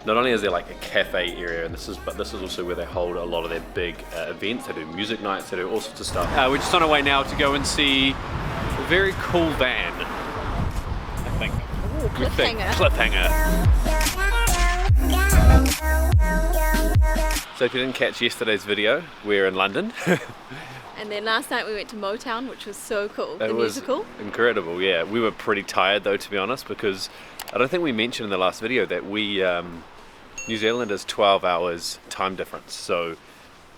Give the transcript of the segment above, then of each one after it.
not only is there like a cafe area, and this is also where they hold a lot of their big events. They do music nights, they do all sorts of stuff. We're just on our way now to go and see a very cool van, I think. Ooh, cliffhanger. Cliffhanger. So if you didn't catch yesterday's video, we're in London. And then last night we went to Motown, which was so cool. The was musical. Incredible, yeah. We were pretty tired though, to be honest, because I don't think we mentioned in the last video that New Zealand is 12 hours time difference, so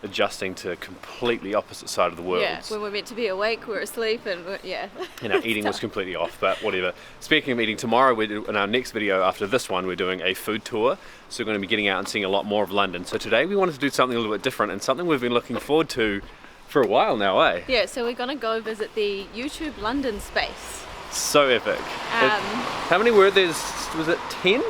adjusting to completely opposite side of the world. Yeah, when we're meant to be awake, we're asleep, and yeah. And our eating was completely off, but whatever. Speaking of eating, tomorrow, in our next video after this one, we're doing a food tour. So we're going to be getting out and seeing a lot more of London. So today we wanted to do something a little bit different, and something we've been looking forward to for a while now, eh? Yeah, so we're going to go visit the YouTube London space. So epic. How many were there? Was it 10?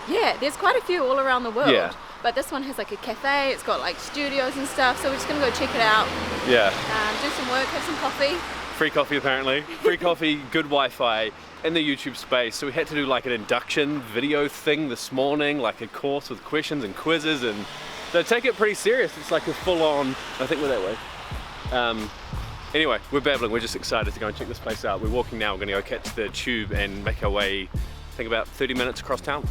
Yeah, there's quite a few all around the world. Yeah. But this one has like a cafe, it's got like studios and stuff, so we're just going to go check it out. Yeah. Do some work, have some coffee. Free coffee apparently. Free coffee, good Wi-Fi in the YouTube space. So we had to do like an induction video thing this morning, like a course with questions and quizzes, and they take it pretty serious. It's like a full-on, I think we're that way. Anyway, we're babbling, we're just excited to go and check this place out. We're walking now, we're going to go catch the tube and make our way, I think about 30 minutes across town.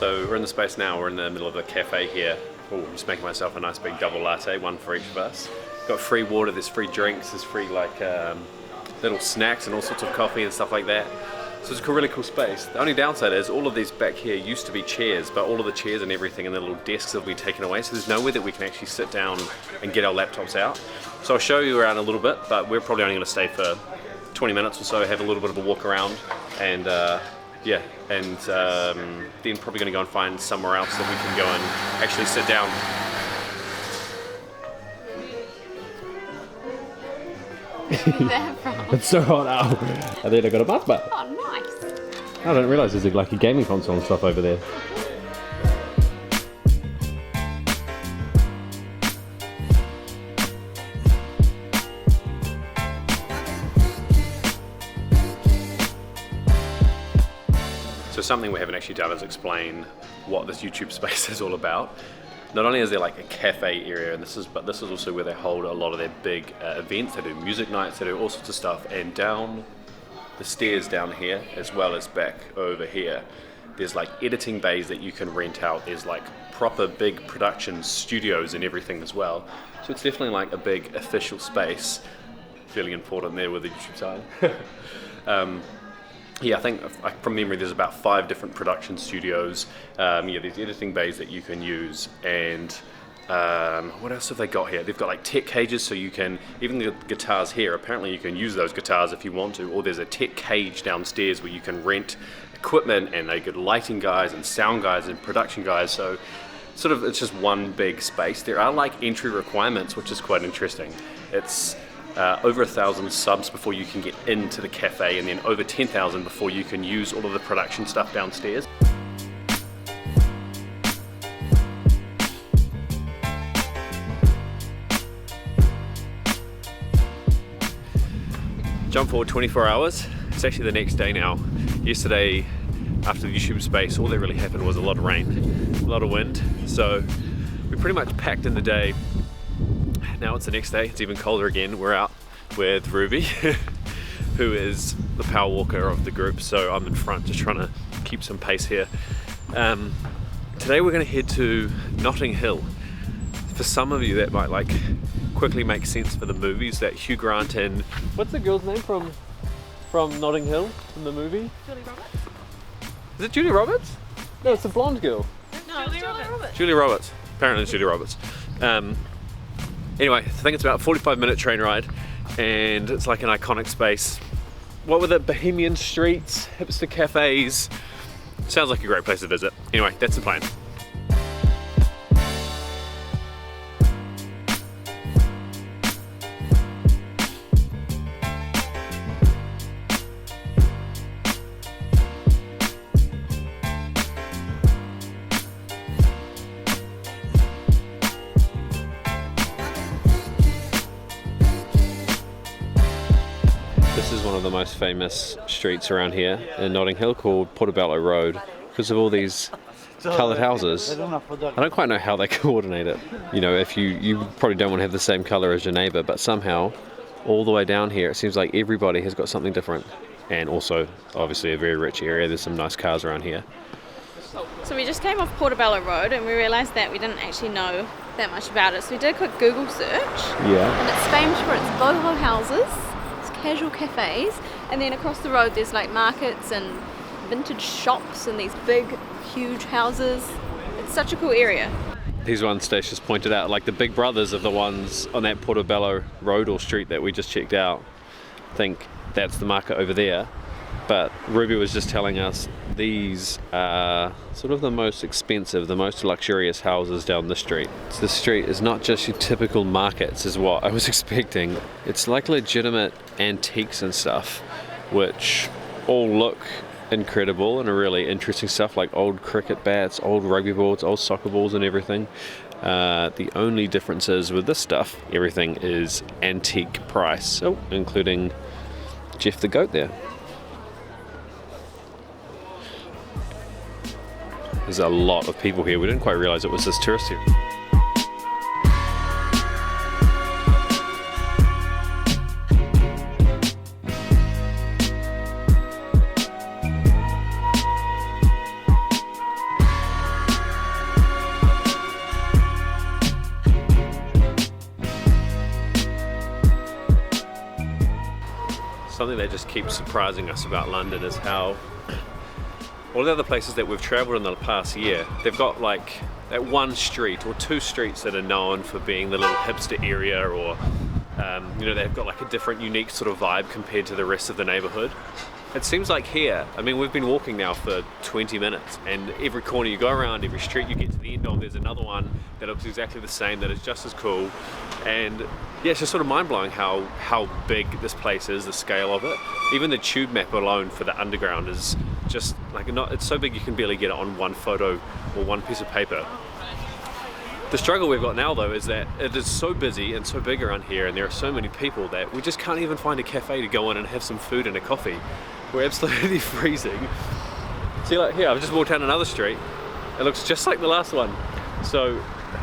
So we're in the space now, we're in the middle of the cafe here. Oh, I'm just making myself a nice big double latte, one for each of us. Got free water, there's free drinks, there's free like little snacks and all sorts of coffee and stuff like that. So it's a really cool space. The only downside is all of these back here used to be chairs, but all of the chairs and everything and the little desks have been taken away, so there's nowhere that we can actually sit down and get our laptops out. So I'll show you around a little bit, but we're probably only going to stay for 20 minutes or so, have a little bit of a walk around, and yeah, and then probably going to go and find somewhere else that we can go and actually sit down. It's so hot out. I think I got a bus bar. Oh, nice. I didn't realise there's like a gaming console and stuff over there. So something we haven't actually done is explain what this YouTube space is all about. Not only is there like a cafe area, and this is also where they hold a lot of their big events. They do music nights, they do all sorts of stuff, and down the stairs down here, as well as back over here, there's like editing bays that you can rent out. There's like proper big production studios and everything as well. So it's definitely like a big official space. Feeling important there with the YouTube side. Yeah, I think from memory there's about 5 different production studios. Yeah, there's editing bays that you can use, and what else have they got here? They've got like tech cages, so you can, even the guitars here, apparently you can use those guitars if you want to, or there's a tech cage downstairs where you can rent equipment, and they get lighting guys and sound guys and production guys, so sort of it's just one big space. There are like entry requirements, which is quite interesting. It's over 1,000 subs before you can get into the cafe, and then over 10,000 before you can use all of the production stuff downstairs. Jump forward 24 hours, it's actually the next day now. Yesterday, after the YouTube space, all that really happened was a lot of rain, a lot of wind, so we pretty much packed in the day. Now it's the next day, it's even colder again. We're out with Ruby, who is the power walker of the group, so I'm in front just trying to keep some pace here. Today we're going to head to Notting Hill. For some of you that might like quickly make sense for the movies that Hugh Grant and, what's the girl's name from Notting Hill in the movie? Julie Roberts? Is it Julie Roberts? No, it's the blonde girl. No, Julie Roberts. Julie Roberts. Apparently it's Julie Roberts. Anyway, I think it's about a 45-minute train ride, and it's like an iconic space. What were the bohemian streets, hipster cafes, Sounds like a great place to visit. Anyway, that's the plan. This is one of the most famous streets around here in Notting Hill, called Portobello Road, because of all these coloured houses. I don't quite know how they coordinate it. You know, if you probably don't want to have the same colour as your neighbour, but somehow all the way down here it seems like everybody has got something different. And also obviously a very rich area. There's some nice cars around here. So we just came off Portobello Road and we realised that we didn't actually know that much about it. So we did a quick Google search. Yeah. And it's famous for its boho houses, its casual cafes, and then across the road there's like markets and vintage shops and these big, huge houses. It's such a cool area. These ones Stacey just pointed out, like the big brothers of the ones on that Portobello Road or street that we just checked out. I think that's the market over there. But Ruby was just telling us these are sort of the most expensive, the most luxurious houses down the street. So the street is not just your typical markets is what I was expecting. It's like legitimate antiques and stuff, which all look incredible and are really interesting stuff, like old cricket bats, old rugby balls, old soccer balls and everything. The only difference is with this stuff, everything is antique price, including Jeff the goat there. There's a lot of people here. We didn't quite realise it was this tourist here. Something that just keeps surprising us about London is how all the other places that we've travelled in the past year, they've got like that one street or two streets that are known for being the little hipster area, or you know, they've got like a different, unique sort of vibe compared to the rest of the neighbourhood. It seems like here, I mean, we've been walking now for 20 minutes, and every corner you go around, every street you get to the end of, there's another one that looks exactly the same, that is just as cool. And yeah, it's just sort of mind-blowing how big this place is, the scale of it. Even the tube map alone for the underground is just like, it's so big you can barely get it on one photo or one piece of paper. The struggle we've got now though is that it is so busy and so big around here, and there are so many people that we just can't even find a cafe to go in and have some food and a coffee. We're absolutely freezing. See, like here, I've just walked down another street. It looks just like the last one. So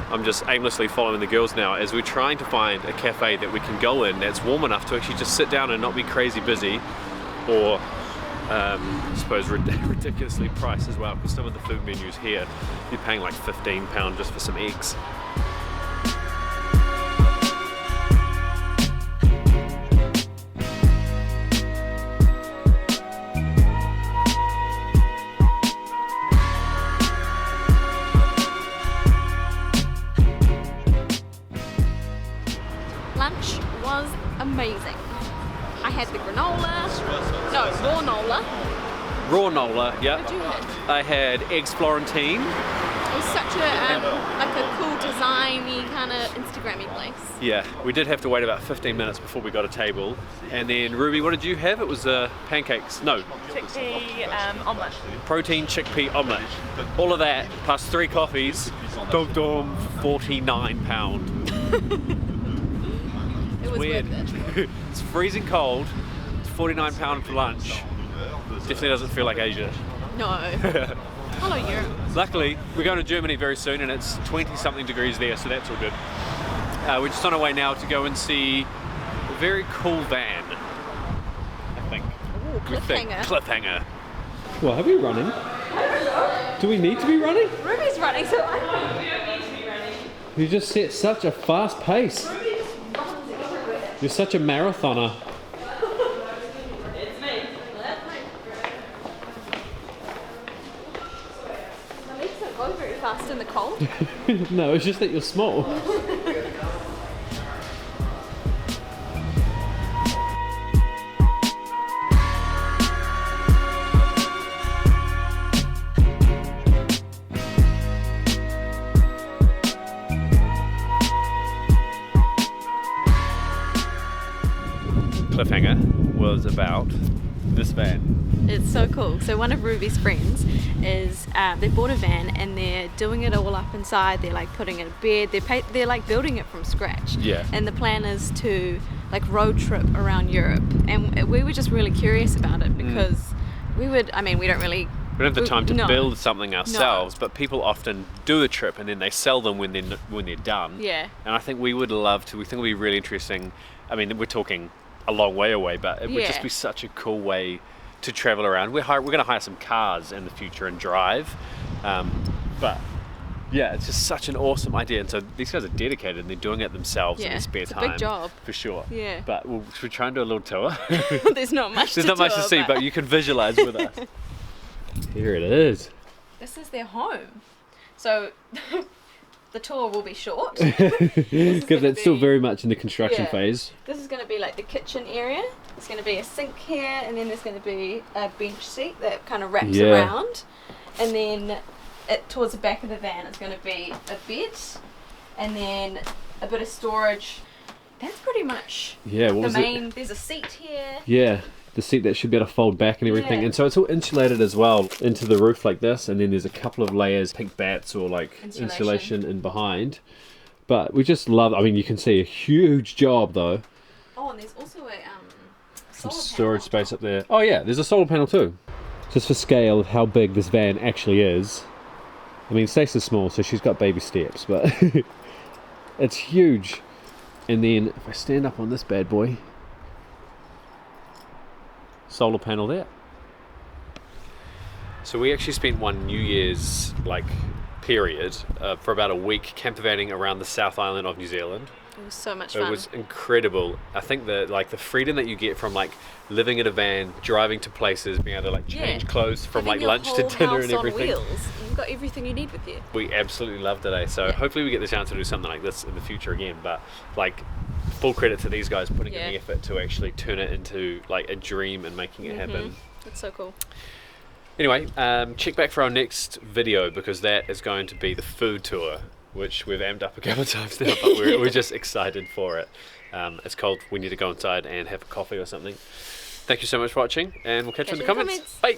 I'm just aimlessly following the girls now as we're trying to find a cafe that we can go in that's warm enough to actually just sit down and not be crazy busy, or I suppose ridiculously priced as well, because some of the food menus here, you're paying like £15 just for some eggs. Lunch was amazing. I had the granola, no, raw nola. Raw nola, yeah. What did you have? I had eggs Florentine. It was such a like a cool designy kind of Instagrammy place. Yeah, we did have to wait about 15 minutes before we got a table. And then Ruby, what did you have? It was pancakes. No. Chickpea omelette. Protein chickpea omelette. All of that plus 3 coffees. Dom dom, £49. It was Weird. worth it. It's freezing cold. It's £49 for lunch. Definitely doesn't feel like Asia. No. Hello, Europe. Luckily, we're going to Germany very soon, and it's 20-something degrees there, so that's all good. We're just on our way now to go and see a very cool van, I think. Ooh, Cliffhanger. Cliffhanger. Well, are we running? Do we need to be running? Ruby's running, so I don't need to be running. You just set such a fast pace. You're such a marathoner. It's me. My legs don't go very fast in the cold. No, it's just that you're small. us about this van. It's so cool. So one of Ruby's friends is they bought a van and they're doing it all up inside. They're like putting in a bed. They're like building it from scratch. Yeah. And the plan is to like road trip around Europe. And we were just really curious about it because we don't really. We don't have the time to no. build something ourselves, but people often do a trip and then they sell them when they're done. Yeah. And I think we would love to. We think it would be really interesting. I mean, we're talking a long way away, but it would just be such a cool way to travel around. We're going to hire some cars in the future and drive, but yeah, it's just such an awesome idea. And so these guys are dedicated and they're doing it themselves in their spare time. It's a big job for sure. Yeah. But should we try and do a little tour? There's not much. There's not much to see, but you can visualize with us. Here it is. This is their home, so the tour will be short. Because it's still very much in the construction phase. This is going to be like the kitchen area. There's going to be a sink here, and then there's going to be a bench seat that kind of wraps around, and then towards the back of the van is going to be a bed, and then a bit of storage. That's pretty much the main. There's a seat here. Yeah. The seat that should be able to fold back and everything. Yeah. And so it's all insulated as well into the roof like this. And then there's a couple of layers, pink bats or like insulation in behind. But we just love, I mean, you can see a huge job though. Oh, and there's also a Some solar storage panel. space up there. Oh yeah, there's a solar panel too. Just for scale of how big this van actually is. I mean, Stacey's small, so she's got baby steps, but it's huge. And then if I stand up on this bad boy, solar panel there. So we actually spent one New Year's period for about a week camper vanning around the South Island of New Zealand. It was so much fun. It was incredible. I think the freedom that you get from living in a van, driving to places, being able to change clothes from Having lunch your to whole dinner house and everything. on wheels. You've got everything you need with you. We absolutely loved it. So hopefully we get the chance to do something like this in the future again. But full credit to these guys putting in the effort to actually turn it into a dream and making it happen. That's so cool. Anyway, check back for our next video because that is going to be the food tour, which we've amped up a couple of times now, but we're just excited for it. It's cold. We need to go inside and have a coffee or something. Thank you so much for watching, and we'll catch you in the comments. Bye.